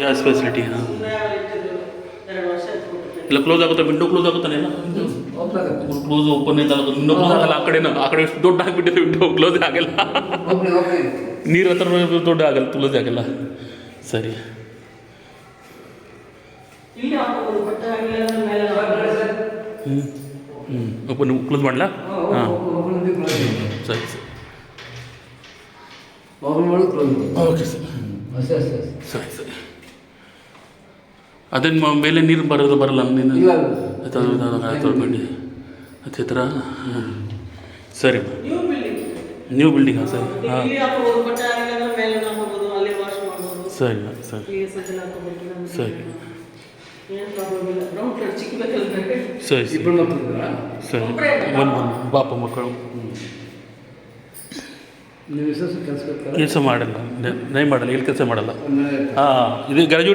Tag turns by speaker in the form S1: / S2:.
S1: Gas facility ಹಾಂ ಇಲ್ಲ close ಆಗುತ್ತೆ, ವಿಂಡೋ ಕ್ಲೋಸ್ ಆಗುತ್ತಾನೆ ಎಲ್ಲ ಕ್ಲೋಸ್ ಓಪನ್ ಇಲ್ಲ, ವಿಂಡೋ ಕ್ಲೋಸ್ ಆಗಲ್ಲ. ಆ ಕಡೆ ದೊಡ್ಡ ಆಗಿಬಿಟ್ಟಿದೆ, ವಿಂಡೋ ಕ್ಲೋಸ್ ಆಗಲ್ಲ. ನೀರು ಹತ್ರ ದೊಡ್ಡ ಆಗಲ್ಲ, ಕ್ಲೋಸ್ ಆಗಲ್ಲ. ಸರಿ ಓಪನ್ ಕ್ಲೋಸ್ ಮಾಡಲಾ? ಹಾಂ ಸರಿ ಸರಿ ಓಕೆ ಸರಿ ಸರಿ. ಅದೇನು ಮೇಲೆ ನೀರು ಬರಲ್ಲ ನೀನು ತೊಳ್ಕೊಂಡು ಅದೇ ಥರ. ಸರಿ ನ್ಯೂ ಬಿಲ್ಡಿಂಗ್ ಹಾಂ ಸರಿ ಹಾಂ ಸರಿ ಸರಿ ಸರಿ ಸರಿ ಸರಿ ಒಂದು ಪಾಪ ಮಕ್ಕಳು ಕೆಲಸ ಮಾಡಲ್ಲ, ನೈ ಮಾಡಲ್ಲ, ಇಲ್ಲಿ ಕೆಲಸ ಮಾಡಲ್ಲ. ಹಾಂ ಇದು ಗ್ರಾಜುಯೇಟ್